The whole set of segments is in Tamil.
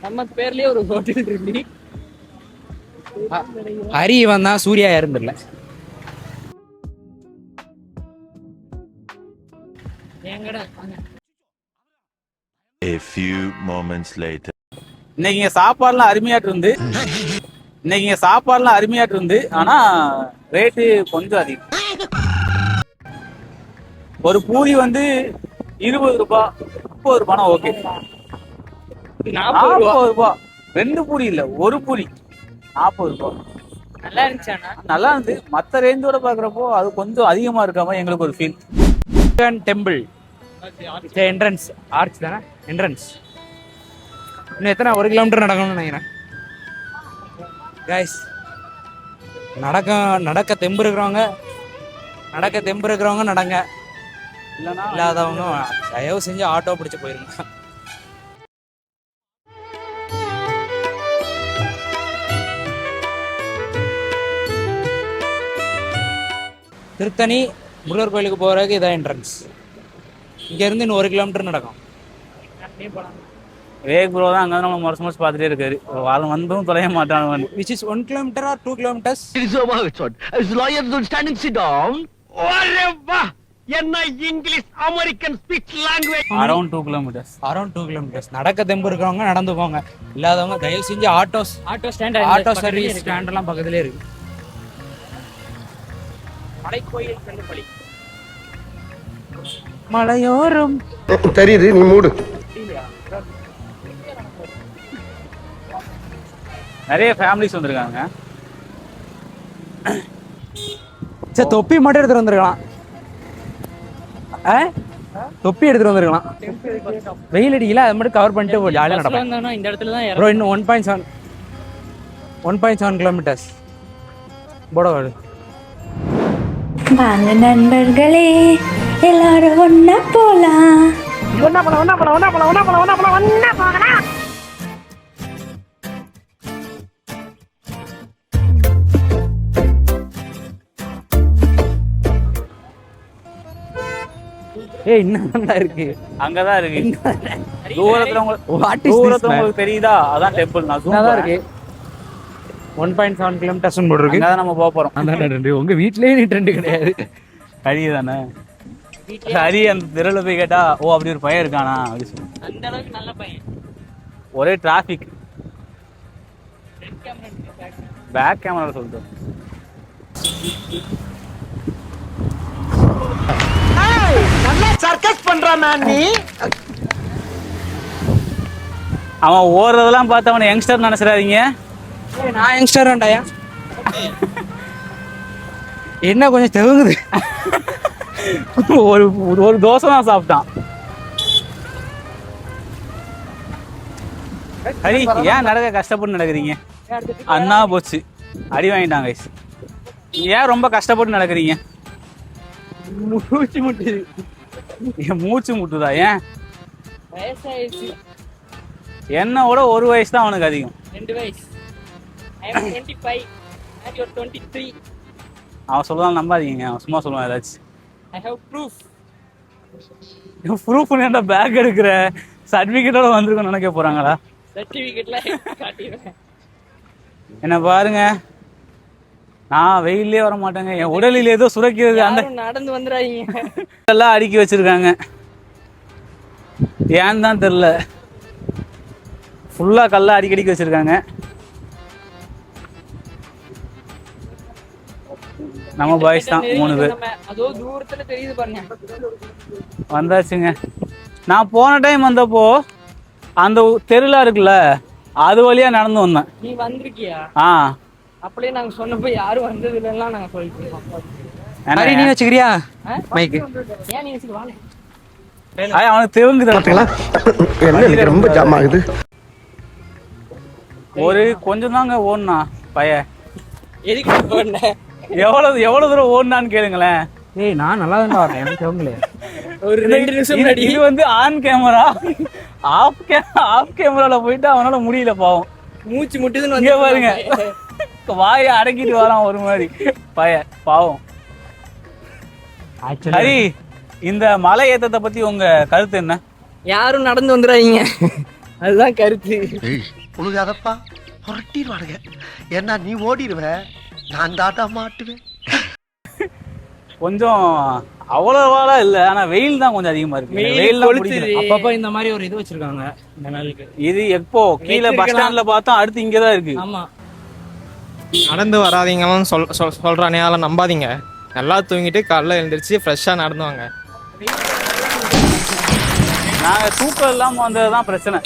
நம்ம பேர்லயே ஒரு ஹோட்டல் இருக்கு. ஹரி வந்தா Surya இருந்தில்ல. A few moments later. இன்னைக்கு சாப்பாடுலாம் அருமையாட்டு இருந்து ஆனா ரேட்டு கொஞ்சம் அதிகம். ஒரு பூரி வந்து 20 ரூபாய் 30 ரூபாய் ஓகே. 40 ரூபாய் 2 பூரி இல்ல, ஒரு பூரி 40 ரூபாய். நல்லா இருந்துச்சு. நல்லா இருந்து மற்ற ரேஞ்சோட பாக்குறப்போ அது கொஞ்சம் அதிகமா இருக்காம எங்களுக்கு ஒரு ஃபீல். டெம்பிள் என்ட்ரன்ஸ் ஆர்ச் தானே என்ட்ரன்ஸ். இன்னும் எத்தனை 1 கிலோமீட்டர் நடக்கணும்னு நினைக்கிறேன் கைஸ். நடக்க தெம்பு இருக்கிறவங்க நடங்க, இல்லாதவங்க தயவு செஞ்சு ஆட்டோ பிடிச்சு போயிருங்க. திருத்தணி முருகர் கோயிலுக்கு போறதுக்கு இதான் என்ட்ரன்ஸ். இங்க இருந்து இன்னும் 1 கிலோமீட்டர் நடக்கும். வேக் ப்ரோ தான் அங்க நம்ம மொரசு பார்த்துட்டே இருக்காரு. வாரம் வந்தும் தொலைய மாட்டான். Which is 1 kilometer or 2 kilometers? It is over, son. As lawyers don't stand and sit down. Oreva! என்ன English American speech language. Around 2 kilometers. Around 2 kilometers. நடக்க தெம்பு இருக்கிறவங்க நடந்து போங்க, இல்லாதவங்க தயவு செஞ்சு ஆட்டோ சர்வீஸ் ஸ்டாண்ட் எல்லாம் பக்கத்துலயே இருக்கு. மலைக்கோயில் கண்டுபலி மலையோரம் தெரியுது, நீ மூடு. நிறைய ஃபேமிலிஸ் வந்திருக்காங்க. சரி, தொப்பி மட்டும் எடுத்துட்டு வந்திருக்கலாம். தொப்பி எடுத்துட்டு வந்திருக்கலாம். வெயில் அடிக்கல, அதை மட்டும் கவர் பண்ணிட்டு ஜாலியாக நடப்பேன். இந்த இடத்துல தான் ப்ரோ இன்னும் 1.7 கிலோமீட்டர்ஸ் போடவாடு. வாங்க நண்பர்களே, எல்லாரும் ஒன்னா போலாம். ஏய் இன்னும் இருக்கு, அங்கதான் இருக்கு. தூரத்துல உங்களுக்கு தெரியுதா? அதான் டெம்பிள். தான் இருக்கு. 1.7 கிலோமீட்டர்ஸ் போட்டுருக்கு. அங்கதான் நம்ம போக போறோம். அதான் உங்க வீட்லயே நீ ட்ரெண்ட் கிடையாது. ஹரி தானே. ஹரி அந்த தெருல போய் கேட்டா, ஓ அப்படி ஒரு பையன் இருக்கானா அப்படி சொல்லு. அந்த அளவுக்கு நல்ல பையன். ஒரே டிராபிக். பேக் கேமரா சொல்லிட்டு நல்லா சர்க்கஸ் பண்றான் மேன் நீ. அவன் ஓடுறதெல்லாம் பார்த்து அவனை யங்ஸ்டர் நினைச்சிடாதீங்க. நான் யங்ஸ்டர் வேண்டாயா? என்ன கொஞ்சம் தெவுங்குது. ஒரு தோசை தான் சாப்பிட்டான். ஹரி ஏன் நடக்க கஷ்டப்பட்டு நடக்கிறீங்க? அண்ணா போச்சு, அடி வாங்கிட்டாங்க. ஏன் ரொம்ப கஷ்டப்பட்டு நடக்கிறீங்க? மூச்சு முட்டுதா? ஏன்? வயசாயிடுச்சு. என்னோட 1 வயசு தான் அவனுக்கு அதிகம். 2 வயசு. I am 25 and you are 23. அவன் சொல்லலாம் நம்பாதீங்க, அவன் சும்மா சொல்லுவான் ஏதாச்சும். I have proof. ப்ரூஃப் என்ன பேக் எடுக்கிற சர்டிபிகேட்டோட வந்திருக்கோம் நினைக்க போறாங்களா? சர்டிபிகேட்ல காட்டிடுவேன். என்ன பாருங்க, நான் வெயிலே வர மாட்டேங்க. என் உடலில் ஏதோ சுரக்கிறது. அந்த நடந்து வந்துடாதீங்க. எல்லாம் அடுக்கி வச்சிருக்காங்க. ஏன்னு தான் தெரியல, ஃபுல்லா கல்ல அடிக்கடிக்கு வச்சிருக்காங்க. நம்ம பாய்ஸ் தான் 3 பேர். அதோ தூரத்துல தெரியுது பாருங்க. வந்தாச்சுங்க. நான் போன டைம் வந்தப்போ அந்த தெருலா இருக்குல்ல, அது வழியா நடந்து வந்தேன். நீ வந்திருக்கியா? அப்படியே நாங்க சொன்னப்போ யாரும் வந்தது இல்லைன்னா நாங்க சொல்லிட்டு இருக்கோம். நீ வச்சுக்கிறியா மைக்கு? ஏன் நீ வச்சுக்க வாங்க. அவனுக்கு தெவுங்குது. ரொம்ப ஜாம் ஆகுது. ஒரு கொஞ்சம் தாங்க ஓடுனா பையன். எதுக்கு போன? எவ்வளவு தூரம் ஓடுனான்னு கேளுங்களேன். ஏய் நான் நல்லா தான் வரேன், எனக்கு தெவங்களே. ஒரு 2 நிமிஷம் முன்னாடி இது வந்து ஆன் கேமரா. ஆஃப் கேமரால போயிட்டு அவனால முடியல பாவம். மூச்சு முட்டுதுன்னு இங்க பாருங்க, வாயை அடக்கிட்டு வரான் ஒரு மாதிரி பையன் பாவம். ஹரி, இந்த மலை ஏத்தத்தை பத்தி உங்க கருத்து என்ன? யாரும் நடந்து வந்துடாதீங்க. அதுதான் கருத்து. உழுகாதப்பா புரட்டிடுவானுங்க. ஏன்னா நீ ஓடிடுவ, நான் தாத்தா மாட்டுவேன். கொஞ்சம் அவ்வளவாலாம் இல்ல, ஆனா வெயில் தான் கொஞ்சம் அதிகமா இருக்கு. வெயில் அப்பப்ப இந்த மாதிரி ஒரு இது வச்சிருக்காங்க இந்த நாளுக்கு. இது எப்போ கீழே பஸ் ஸ்டாண்ட்ல பார்த்தா அடுத்து இங்கதான் இருக்கு. ஆமா, நடந்து வராதீங்கன்னு சொல்றானே, அதெல்லாம் நம்பாதீங்க. நல்லா தூங்கிட்டு காலைல எழுந்திரிச்சு ஃப்ரெஷ்ஷாக நடந்துவாங்க. நாங்க தூக்கம் இல்லாம வந்ததுதான் பிரச்சனை.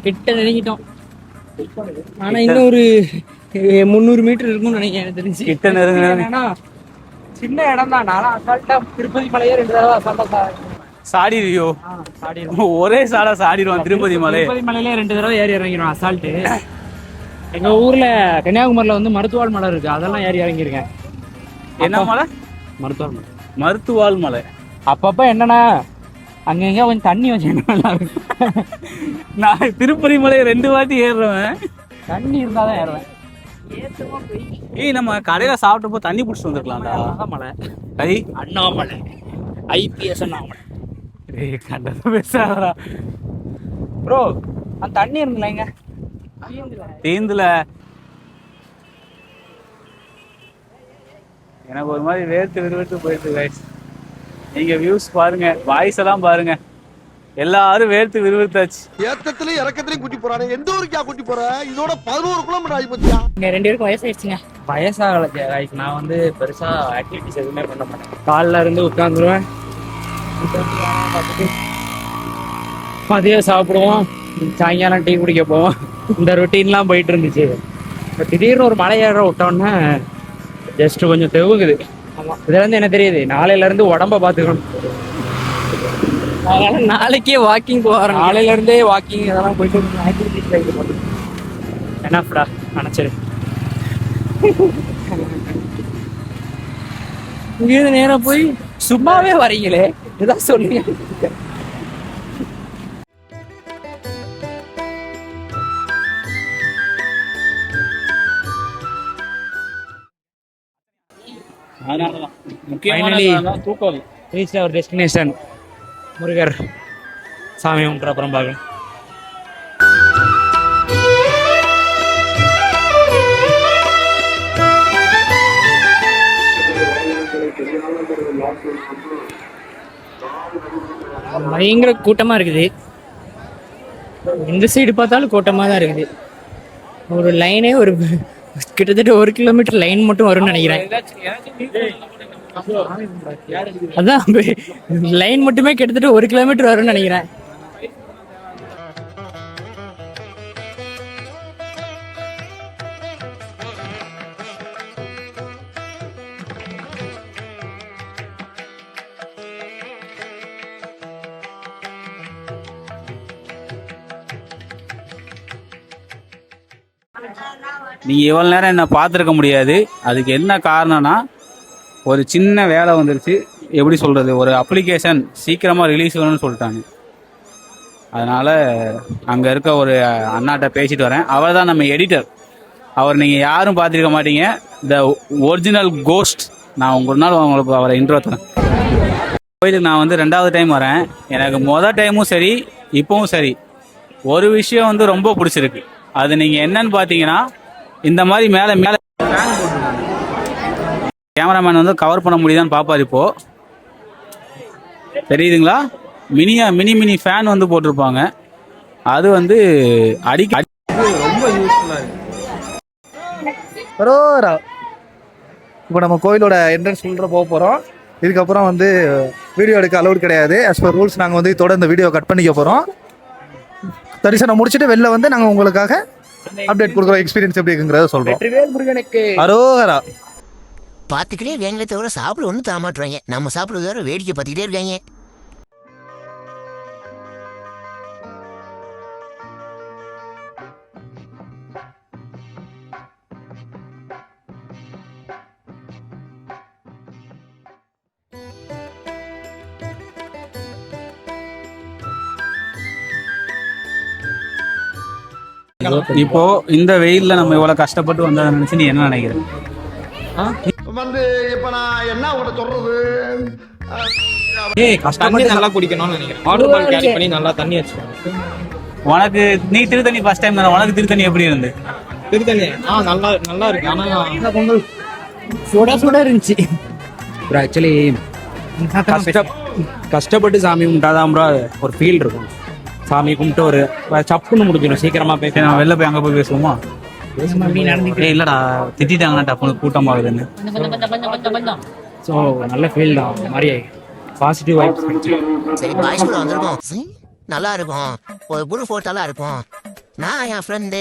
கிட்ட நெருங்கிட்டோம். ஆனா இன்னும் ஒரு 300 மீட்டர் இருக்கும்னு நினைக்கிறேன். எனக்கு தெரிஞ்சு கிட்ட நெருங்க ஏன்னா சின்ன இடம் தான். நானும் அசால்ட்டா திருப்பதி மலையே 2 தடவை அசால்ட்டா சாடிடுவியோ? ஒரே சாடா சாடிடுவான். திருப்பதி மலையிலே 2 தடவை ஏறி இறங்கிடுவோம் அசால்ட்டு. எங்க ஊர்ல கன்னியாகுமரியில வந்து மருத்துவாள் மலை இருக்கு, அதெல்லாம் ஏறி இறங்கியிருக்கேன். என்ன மலை? மருத்துவாள் மலை. மருத்துவாள் மலை. அப்பப்ப என்னன்னா அங்கங்க கொஞ்சம் தண்ணி வச்சு நான் திருப்பதி மலையை 2 வாட்டி ஏறுறவன். தண்ணி இருந்தாதான் ஏறுவேன். ஏய், நம்ம கடையில சாப்பிட்டப்போ தண்ணி பிடிச்சிட்டு வந்துருக்கலாம்டா. மலை அண்ணாமலை IPS அண்ணாமலை. கண்டதை பேசாதடா ப்ரோ. அந்த தண்ணி இருந்துலங்க தீந்துல. எனக்கு ஒரு மாதிரி வேர்த்து விறுவிறுத்து போயிட்டு கைஸ். நீங்க வியூஸ் பாருங்க, வாய்ஸ் எல்லாம் பாருங்க, எல்லாரும் வேர்த்து விறுவிறுத்தாச்சு. ஏத்தத்திலயும் இறக்கத்திலயும் கூட்டி போறானே. எந்த ஊருக்கா கூட்டி போற? இதோட 11 கிலோமீட்டர் ஆகி போச்சியா? இங்க 2 பேருக்கும் வயசாயிடுச்சுங்க. வயசாகல guys. நான் வந்து பெருசா ஆக்டிவிட்டிஸ் எதுவுமே பண்ண மாட்டேன். காலைல இருந்து உட்காந்துருவேன், மதியம் சாப்பிடுவோம், சாயங்காலம் டீ குடிக்க போவோம். இந்த ரொட்டீன்லாம் போயிட்டு இருந்துச்சு. திடீர்னு ஒரு மலை ஏற விட்டோன்னா ஜஸ்ட் கொஞ்சம் தெவுங்குது. இதுல இருந்து என்ன தெரியுது, நாளையில இருந்து உடம்ப பாத்துக்கணும். அதனால நாளைக்கே வாக்கிங் போறேன். நாளையில இருந்தே வாக்கிங் இதெல்லாம் போயிட்டு ஆக்டிவிட்டிஸ் என்னப்படா நினைச்சிரு. இங்கிருந்து நேரம் போய் சும்மாவே வரீங்களே, இதான் சொல்லுங்க. அதனாலதான் முக்கியமான தூக்கம். ரீச் அவர் டெஸ்டினேஷன் முருகர் சாமி கும்பிட்ற அப்புறம் பார்க்கலாம். பயங்கர கூட்டமா இருக்குது. எந்த சைடு பார்த்தாலும் கூட்டமா தான் இருக்குது. ஒரு லைனே ஒரு கிட்டத்தட்ட 1 கிலோமீட்டர் லைன் மட்டும் வரும்னு நினைக்கிறேன். அதான் லைன் மட்டுமே கிட்டத்தட்ட 1 கிலோமீட்டர் வரும்னு நினைக்கிறேன். நீங்க இவ்வளவு நேரம் என்ன பார்த்துருக்க முடியாது. அதுக்கு என்ன காரணம்னா, ஒரு சின்ன வேலை வந்துருச்சு. எப்படி சொல்றது, ஒரு அப்ளிகேஷன் சீக்கிரமா ரிலீஸ் பண்ணணும்னு சொல்லிட்டாங்க. அதனால அங்க இருக்க ஒரு அண்ணாட்ட பேசிட்டு வரேன். அவர் தான் நம்ம எடிட்டர். அவர் நீங்க யாரும் பார்த்துருக்க மாட்டீங்க, த ஒரிஜினல் கோஸ்ட். நான் ஒரு நாள் உங்களுக்கு அவரை இன்ட்ரோ தரேன். கோயிலுக்கு நான் வந்து 2வது டைம் வரேன். எனக்கு மொதல் டைமும் சரி இப்பவும் சரி ஒரு விஷயம் வந்து ரொம்ப பிடிச்சிருக்கு. அது நீங்க என்னன்னு பார்த்தீங்கன்னா, இந்த மாதிரி மேலே மேலே கேமராமேன் வந்து கவர் பண்ண முடியுதான்னு பார்ப்பாரு. இப்போ தெரியுதுங்களா, மினி ஃபேன் வந்து போட்டிருப்பாங்க. அது வந்து அடிக்க ரொம்ப யூஸ்ஃபுல்லாக இருக்கு. பரோரா. இப்போ நம்ம கோயிலோட என்ட்ரன்ஸ் உள்ள போக போகிறோம். இதுக்கப்புறம் வந்து வீடியோ எடுக்க அலௌட் கிடையாது. as per ரூல்ஸ் நாங்கள் வந்து இதோட இந்த வீடியோ கட் பண்ணிக்க போகிறோம். தரிசனம் முடிச்சுட்டு வெளில வந்து நாங்கள் உங்களுக்காக அப்டேட் கொடுக்குறோம். எக்ஸ்பீரியன்ஸ் எப்படி இருக்குங்கிறத சொல்கிறோம். அரோகரா. பார்த்துக்கிட்டே இருக்காங்களே தவிர சாப்பிட ஒன்றும் தரமாட்டுறாங்க. நம்ம சாப்பிட்றது வேற வேடிக்கை பார்த்துக்கிட்டே இருக்காங்க. இப்போ இந்த வெயில்ல நம்ம இவ்வளவு கஷ்டப்பட்டு வந்ததை நினைச்சு நீ என்ன நினைக்கிற? இப்ப நான் என்ன உங்கள்கிட்ட சொல்றது? தண்ணி நல்லா குடிக்கணும்னு நினைக்கிறேன். வாட்டர் பாட்டில் கேரி பண்ணி நல்லா தண்ணி வச்சுக்கணும். உனக்கு நீ திருத்தணி ஃபர்ஸ்ட் டைம் தானே, உனக்கு திருத்தணி எப்படி இருந்து? திருத்தண்ணி நல்லா நல்லா இருக்கு. ஆனா பொங்கல் சுட சுட இருந்துச்சு. ப்ரோ ஆக்சுவலி கஷ்டப்பட்டு சாமி கும்பிட்டாதான் ப்ரோ ஒரு ஃபீல் இருக்கும். சாமி கும்பிட்டு ஒரு சப்புன்னு முடிஞ்சிடும் சீக்கிரமா போய். நான் வெளில போய் அங்கே போய் பேசுவோமா? நடந்துக்கிறேன். இல்லடா திட்டாங்கன்னா டப்புனு கூட்டமாகுதுன்னு. ஸோ நல்ல ஃபீல் தான். இந்த மாதிரி பாசிட்டிவ் வைப்ஸ். சரி பாய்ஸ் கூட வந்திருக்கோம். நல்லா இருக்கும். ஒரு குரு ஃபோட்டோலாம் இருக்கும். நான் என் ஃப்ரெண்டு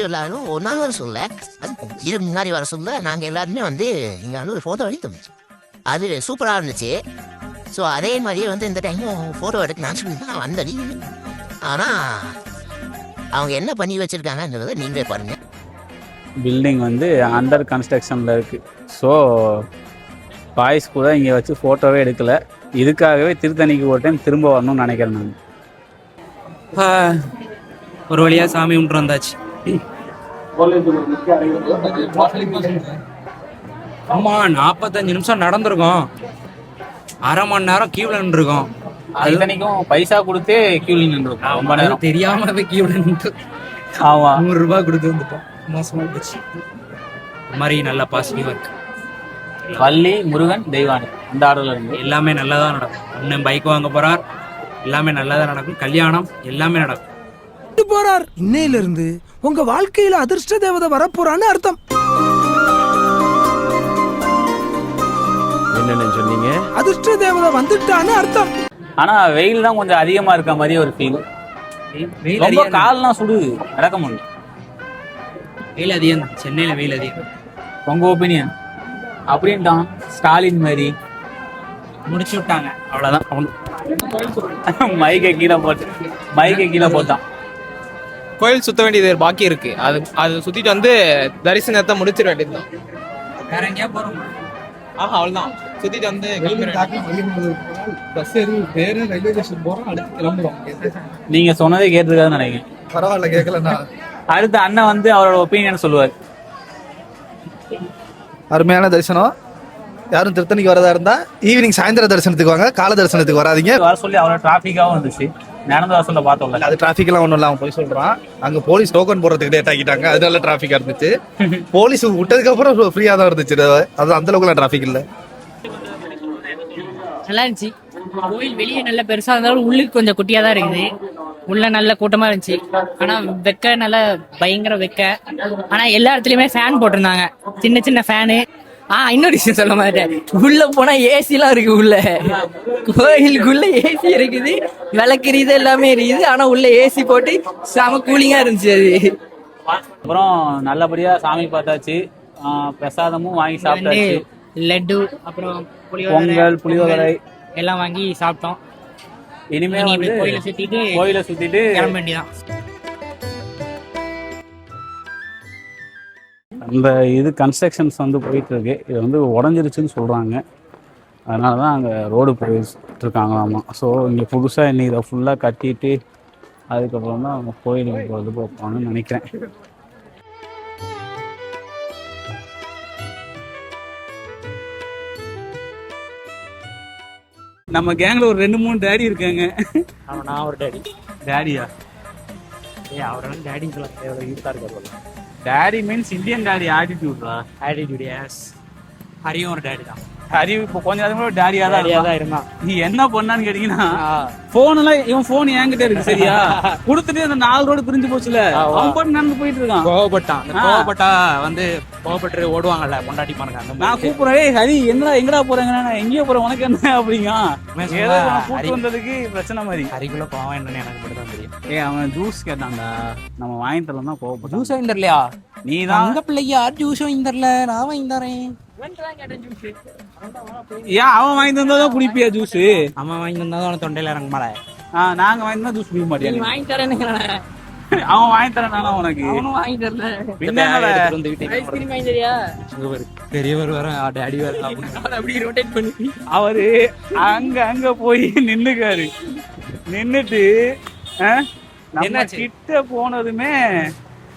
எல்லாரும் ஒரு நாள் வர சொல்ல, இதுக்கு முன்னாடி வர சொல்ல நாங்கள் எல்லாருமே வந்து இங்கே வந்து ஒரு ஃபோட்டோ எடுத்தோம். அது சூப்பராக இருந்துச்சு. ஸோ அதே மாதிரியே வந்து இந்த டைமும் ஃபோட்டோ எடுக்க நான் சொல்லி நான் வந்தேன். ஆனால் அவங்க என்ன பண்ணி வச்சுருக்காங்கன்றதை நீங்களே பாருங்கள். பில்டிங் வந்து அண்டர் கன்ஸ்ட்ரக்ஷனில் இருக்குது. ஸோ பாய்ஸ் கூட இங்கே வச்சு ஃபோட்டோவே எடுக்கலை. இதுக்காகவே திருத்தணிக்கு ஒரு டைம் திரும்ப வரணும்னு நினைக்கிறேன் நான். ஒரு வழியா சாமி கும்பிட்டு வந்தாச்சு. ஆமா 45 நிமிஷம் நடந்திருக்கோம். அரை மணி நேரம் கியூல நின்றுருக்கோம். திருத்தணிக்கும் பைசா கொடுத்தே கியூல நின்றுருக்கோம். ரொம்ப நேரம் தெரியாம போய் கியூல நின்று ஆமாம் 100 ரூபாய் கொடுத்து வந்துட்டோம். மோசமா போச்சு. இந்த மாதிரி நல்லா பாசிட்டிவா இருக்கு. வள்ளி முருகன் தெய்வானி இந்த ஆர்டர்ல இருந்து எல்லாமே நல்லதா நடக்கும். அண்ணன் பைக் வாங்க போறார். எல்லாமே நல்லதா நடக்கும். கல்யாணம் எல்லாமே நடக்கும். போறார். இன்னையில இருந்து உங்க வாழ்க்கையில அதிர்ஷ்ட தேவதை வரப்போறான்னு அர்த்தம். என்னன்னு சொன்னீங்க? அதிர்ஷ்ட தேவதை வந்துட்டான்னு அர்த்தம். ஆனா வெயில் தான் கொஞ்சம் அதிகமா இருக்க மாதிரி ஒரு ஃபீல். ரொம்ப கால்லாம் சுடுது, நடக்க முடியல. வெயில் அதிகம். சென்னையில வெயில் அதிகம். உங்க ஒப்பீனியன்? அப்படின்ட்டான் ஸ்டாலின் மாதிரி முடிச்சு விட்டாங்க. அவ்வளவுதான். மைக்கை கீழே போட்டான். கோயில் சுத்த வேண்டியது பாக்கி இருக்கு. அது சுத்திட்டு வந்து தரிசனத்தை முடிச்சிட வேண்டியதுதான். வேற எங்கேயா போறோம்? அவ்வளவுதான். சுத்திட்டு வந்து பஸ் வேற ரயில்வே ஸ்டேஷன் போறோம். அடுத்து கிளம்புறோம். நீங்க சொன்னதே கேட்டிருக்காதுன்னு நினைக்கிறேன். பரவாயில்ல, கேட்கலண்ணா. அடுத்த அண்ணன் வந்து அவரோட ஒப்பீனியன் சொல்லுவார். அருமையான தரிசனம். யாரும் திருத்தணிக்கு வரதா இருந்தா ஈவினிங் சாயந்தர தரிசனத்துக்கு வாங்க, கால தரிசனத்துக்கு வராதீங்க. வர சொல்லி அவ்வளோ டிராஃபிக்காகவும் இருந்துச்சு. நடந்து வர சொல்ல பார்த்தோம்ல, அது டிராஃபிக் எல்லாம் ஒன்றும் இல்லாமல் போய் சொல்றான். அங்க போலீஸ் டோக்கன் போடுறதுக்கு டேட் ஆக்கிட்டாங்க. அதனால டிராஃபிக்கா இருந்துச்சு. போலீஸ் விட்டதுக்கு அப்புறம் ஃப்ரீயா தான் இருந்துச்சு. அது அந்த அளவுக்குலாம் டிராஃபிக் இல்லை. நல்லா இருந்துச்சு. கோயில் வெளியே நல்ல பெருசா இருந்தாலும் உள்ளுக்கு கொஞ்சம் குட்டியா தான் இருக்குது. உள்ள நல்ல கூட்டமா இருந்துச்சு. ஆனா வெக்க நல்ல பயங்கர வெக்க. ஆனா எல்லா இடத்துலயுமே ஃபேன் போட்டிருந்தாங்க, சின்ன சின்ன ஃபேனு. இன்னொரு விஷயம் சொல்ல மாட்டேன். உள்ள போனா ஏசி எல்லாம் இருக்கு. உள்ள கோயிலுக்குள்ள ஏசி இருக்குது, விளக்குறது எல்லாமே இருக்குது. ஆனா உள்ள ஏசி போட்டு செம கூலிங்கா இருந்துச்சு. அது அப்புறம் நல்லபடியா சாமி பார்த்தாச்சு. பிரசாதமும் வாங்கி சாப்பிட்டாச்சு. லட்டு அப்புறம் பொங்கல், புளியோதரை எல்லாம் வாங்கி சாப்பிட்டோம். இனிமே வந்து கோயிலை சுத்திட்டு கிளம்ப வேண்டியதான். அந்த இது கன்ஸ்ட்ரக்ஷன்ஸ் வந்து போயிட்டு இருக்கு. இது வந்து உடஞ்சிருச்சுன்னு சொல்றாங்க. அதனால தான் அங்கே ரோடு போயிட்டு இருக்காங்களாமா. ஸோ இங்கே புதுசாக இன்னைக்கு இதை ஃபுல்லாக கட்டிட்டு அதுக்கப்புறம் தான் அவங்க கோயிலுக்கு போகிறது போப்பாங்கன்னு நினைக்கிறேன். நம்ம கேங்ல ஒரு 2-3 டேடி இருக்காங்க. நான் ஒரு டேடியா? அவரெல்லாம் டேடின்னு சொல்ல யூத்தா இருக்காரு. டேடி மீன்ஸ் இந்தியன் டேடி ஆட்டிடியூட்ரா. ஆட்டிடியூட். எஸ். ஹரியும் ஒரு டேடி தான். ஹரி இப்போ கொஞ்சம் அதுக்கு முன்னாடி டேடியா தான் இருந்தான். நீ என்ன பண்ணான்னு கேட்டீங்கன்னா, போன்லாம் இவன் போன் என்கிட்ட இருக்கு சரியா, கொடுத்துட்டு அந்த 4 ரோடு பிரிஞ்சு போச்சுல, அவன் போட்டு நடந்து போயிட்டு இருக்கான். கோவப்பட்டா வந்து கோவப்பட்டு ஓடுவாங்கல்ல பொண்டாட்டி பாருங்க. நான் கூப்பிடுறேன், ஹரி எங்கடா போறேங்க, எங்கேயோ போறேன், உனக்கு என்ன அப்படிங்க. ஏதோ கூப்பிட்டு வந்ததுக்கு பிரச்சனை மாதிரி. ஹரிக்குள்ள கோவம் என்னன்னு எனக்கு மட்டும் தான் தெரியும். அவன் ஜூஸ் கேட்டான்டா, நம்ம வாங்கி தரலாம் தான் கோவப்பட்டான். ஜூஸ் வாங்கி தரலையா? நீ தான் அங்க பிள்ளையா ஜூஸ் வாங்கி தரல, நான் வாங்கி தரேன். ஏன் அவன் வாங்கி தந்தாதான் குடிப்பியா ஜூஸ்? அம்மா வாங்கி தந்தா அவன தொண்டையில இறங்க மாட்டேன். நாங்க வாங்கி தந்தா ஜூஸ் குடிக்க மாட்டேன். வாங்கி தரேன்னு அவன் வாங்கி தரேன் உனக்கு. வாங்கி தரல. ஐஸ்கிரீம் வாங்கி தரியா? பெரியவர் வர டாடி வர அப்படி ரொட்டேட் பண்ணி அவரு அங்க போய் நின்னுக்காரு. நின்னுட்டு என்ன கிட்ட போனதுமே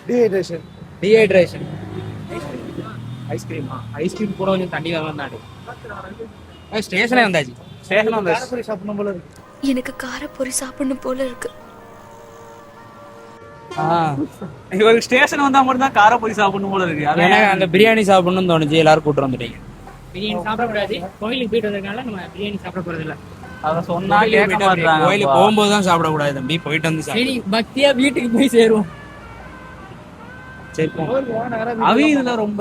டீஹைட்ரேஷன் ஐஸ்கிரீமா? ஐஸ்கிரீம் கூட கொஞ்சம் தண்ணி தான் வந்தாடு. ஸ்டேஷனே வந்தாச்சு. ஸ்டேஷன் வந்தாச்சு. சாப்பிடணும் போல இருக்கு. எனக்கு காரப்பொரி சாப்பிடணும் போல இருக்கு. இவருக்கு ஸ்டேஷன் வந்தா மட்டும் தான் காரப்பொரி சாப்பிடணும் போல இருக்கு. எனக்கு அந்த பிரியாணி சாப்பிடணும்னு தோணுச்சு. எல்லாரும் கூட்டு வந்துட்டீங்க. பிரியாணி சாப்பிடக்கூடாது, கோயிலுக்கு போயிட்டு வந்ததுனால நம்ம பிரியாணி சாப்பிட போறது இல்ல. அத சொன்னா கேட்க மாட்டாங்க. கோயிலுக்கு போகும்போது தான் சாப்பிடக்கூடாது தம்பி, போயிட்டு வந்து சரி பக்தியா வீட்டுக்கு போய் சேருவோம். சரி அவியதுல ரொம்ப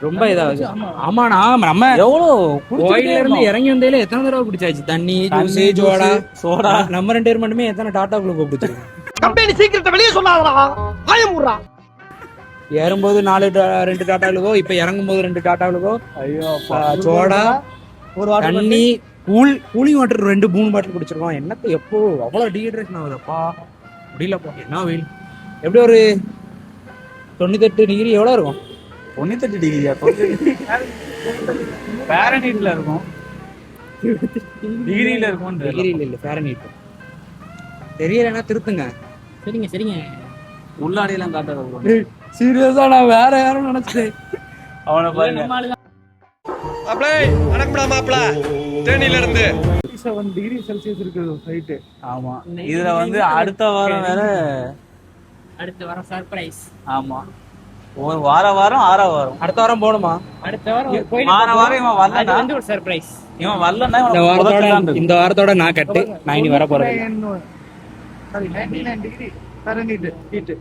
ரொம்ப இதாகுது. ஆமாண்ணா, நம்ம எவ்வளோ கோயில்ல இருந்து இறங்கி வந்ததுல எத்தனை தடவை பிடிச்சாச்சு தண்ணி, ஜூஸ், சோடா. நம்ம 2 பேர் மட்டுமே எத்தனை டாடா குழுக்கு பிடிச்சிருக்கோம். கம்பெனி சீக்கிரத்தை வெளியே சொல்லாதடா, ஆயமுறா. ஏறும்போது 2 டாட்டாவுக்கோ, இப்ப இறங்கும் போது 2 டாட்டாவுக்கோ. சோடா, தண்ணி, கூலிங் வாட்டர் 2-3 பாட்டில் குடிச்சிருக்கோம். என்னத்த எப்போ அவ்வளவு டீஹைட்ரேஷன் ஆகுதுப்பா, முடியலப்பா. என்ன வெயில். எப்படி ஒரு 98 டிகிரி எவ்வளவு இருக்கும்? 98 டிகிரியா? ஃபாரன்ஹீட்ல இருக்கும். டிகிரியில இருக்கும். டிகிரியில இல்ல, ஃபாரன்ஹீட். தெரியலன்னா திருத்துங்க. சரிங்க சரிங்க. உள்ளாடியெல்லாம் காட்டுறது. சீரியஸா நான் வேற யாரும் நினைச்சேன். அவனை பாருங்க. மாப்ளே வணக்கம்டா மாப்ள. தேனில இருந்து 7 டிகிரி செல்சியஸ் இருக்குது ஹைட். ஆமா, இதுல வந்து அடுத்த வாரம் வேற. அடுத்த வாரம் சர்ப்ரைஸ். ஆமா, ஒரு வாரம் 6ஆவது வாரம். அடுத்த வாரம் போணுமா? அடுத்த வாரம் வாரம் இவன் வரலன்னா வந்து ஒரு சர்ப்ரைஸ். இவன் வரலன்னா இந்த வாரத்தோட நான் கட்டு. நான் இனி வர போறேன். 99 டிகிரி ஃபாரன்ஹீட் ஹீட்.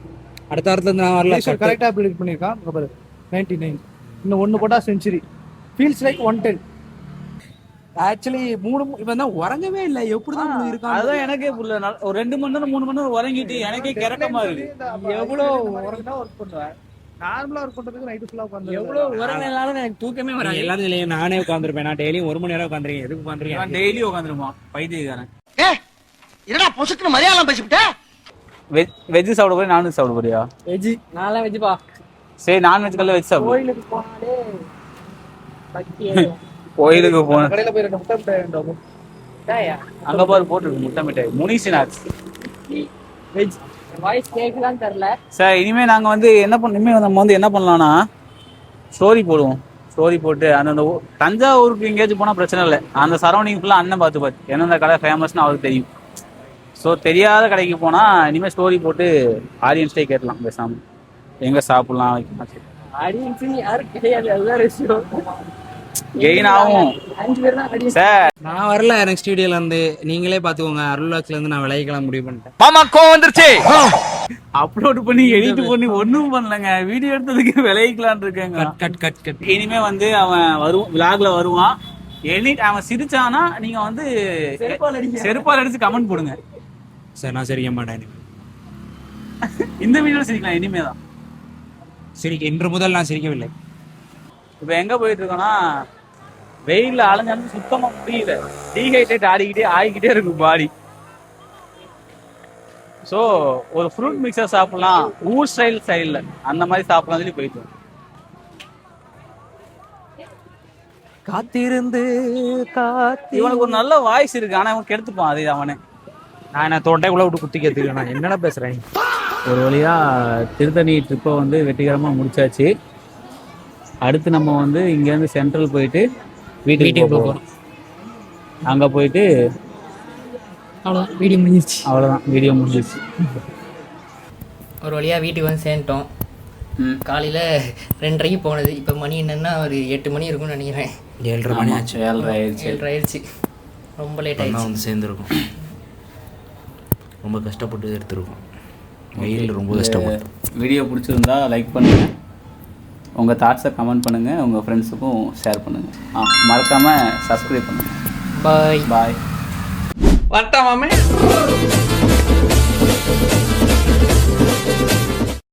அடுத்த வாரத்துல இருந்து நான் வரல. கரெக்டா ப்ரெடிக்ட் பண்ணிருக்கான். இங்க பாரு 99. இன்னும் 1 போட்டா செஞ்சுரி. Feels like 110. ஆக்சுவலி 3 இவன் தான் உறங்கவே இல்லை. எப்படிதான் இருக்கான் அதான் எனக்கே புரியல. ஒரு 2 மணி நேரம் 3 மணி நேரம் உறங்கிட்டு எனக்கே கிறக்கமா இருக்கு. எவ்வளவு உறங்கினா ஒர்க் பண்ணுவேன். நார்மலா ஒர்க் பண்றதுக்கு நைட் ஃபுல்லா உட்கார்ந்து எவ்வளவு உறங்கினாலும் எனக்கு தூக்கமே வராது. எல்லாரும் இல்லையே, நானே உட்காந்துருப்பேன். நான் டெய்லியும் 1 மணி நேரம் உட்காந்துருக்கேன். எதுக்கு உட்காந்துருக்கேன்? டெய்லி உட்காந்துருப்பான் பைத்தியக்காரன். என்னடா பொசுக்குன்னு மலையாளம் பேசிவிட்ட? வெஜ் சாப்பிட போறியா நான்வெஜ் சாப்பிட போறியா? வெஜ். நான்லாம் வெஜ் பா. சரி, நான்வெஜ் கல்ல வெஜ் சாப்பிடு. கோயிலுக்கு போனாலே பக்தி. கோயிலுக்கு போன கடையில போய் 2 முட்டை மிட்டாய் டாயா அங்க பாரு போட்டுருக்கு முட்டை மிட்டாய். முனி ஸ்நாக்ஸ் வெஜ். வாய்ஸ் கேக்குதான்னு தெரியல சார். இனிமே நாங்க வந்து என்ன இனிமே நம்ம வந்து என்ன பண்ணலாம்னா ஸ்டோரி போடுவோம். ஸ்டோரி போட்டு அந்த தஞ்சாவூருக்கு எங்கேயாச்சும் போனா பிரச்சனை இல்லை. அந்த சரௌண்டிங் ஃபுல்லா அண்ணன் பார்த்து எந்தெந்த கடை ஃபேமஸ்னு அவருக்கு தெரியும். ஸோ தெரியாத கடைக்கு போனா இனிமேல் ஸ்டோரி போட்டு ஆடியன்ஸ்டே கேட்கலாம். பேசாம எங்க சாப்பிடலாம் வைக்கலாம். ஆடியன்ஸ் யாரும் கிடையாது, அதுதான் விஷயம். கெயின் ஆகும் 5 பேர் தான் ஆடியன்ஸ். சார் நான் வரல. எனக்கு ஸ்டுடியோல இருந்து நீங்களே பாத்துக்கோங்க. அருள்வாக்ஸ்ல இருந்து நான் விளைவிக்கலாம் முடிவு பண்ணிட்டேன். மாமா கோவம் வந்துருச்சு. அப்லோட் பண்ணி எடிட் பண்ணி ஒன்றும் பண்ணலங்க. வீடியோ எடுத்ததுக்கு விளைவிக்கலான் இருக்கேங்க. Cut cut cut. இனிமே வந்து அவன் விலாக்ல வருவான். அவன் சிரிச்சானா நீங்க வந்து செருப்பால் அடிச்சு கமெண்ட் போடுங்க. சார் நான் சிரிக்க மாட்டேன். இந்த வீடியோ சிரிக்கலாம் இனிமே தான். இன்று முதல் நான் சிரிக்கவில்லை. இப்போ எங்க போயிட்டு இருக்கோம்னா வெயில்ல அலைஞ்சாலும் சுத்தமா முடியல. டீஹைட்ரேட் ஆகிக்கிட்டே இருக்கு பாடி. ஸோ ஒரு ஃப்ரூட் மிக்சர் சாப்பிடலாம் ஊர் ஸ்டைல்ல அந்த மாதிரி சாப்பிடலாம் சொல்லி போயிட்டு. காத்திருந்து இவனுக்கு ஒரு நல்ல வாய்ஸ் இருக்கு, ஆனா இவன் கெடுத்துப்பான். அதே அவனே நான் தொண்டைக்குள்ள விட்டு குத்தி கேத்துக்கிறேன். நான் என்னடா பேசுறேன். ஒரு வழியா திருத்தணி ட்ரிப்பை வந்து வெற்றிகரமா முடிச்சாச்சு. அடுத்து நம்ம வந்து இங்கேருந்து சென்ட்ரல் போயிட்டு வீட்டுக்கு போகிறோம். அங்கே போயிட்டு அவ்வளோதான் வீடியோ முடிஞ்சிருச்சு. அவ்வளோதான் வீடியோ முடிஞ்சிருச்சு. ஒரு வழியாக வீட்டுக்கு வந்து சேர்ந்துட்டோம். காலையில் 2:30க்கு போனது. இப்போ மணி என்னன்னா ஒரு 8 மணி இருக்கும்னு நினைக்கிறேன். 7:30 மணி ஆச்சு. 7:30 ஆயிடுச்சு. ரொம்ப லேட் ஆயிடுச்சு. வந்து சேர்ந்துருக்கோம். ரொம்ப கஷ்டப்பட்டு எடுத்துருக்கோம். வெயில் ரொம்ப கஷ்டப்பட்டு. வீடியோ பிடிச்சிருந்தா லைக் பண்ணுங்கள், உங்கள் தாட்ஸை கமெண்ட் பண்ணுங்கள், உங்கள் ஃப்ரெண்ட்ஸுக்கும் ஷேர் பண்ணுங்கள். மறக்காமல் சப்ஸ்கிரைப் பண்ணுங்கள். பாய் வரட்டா மாமே.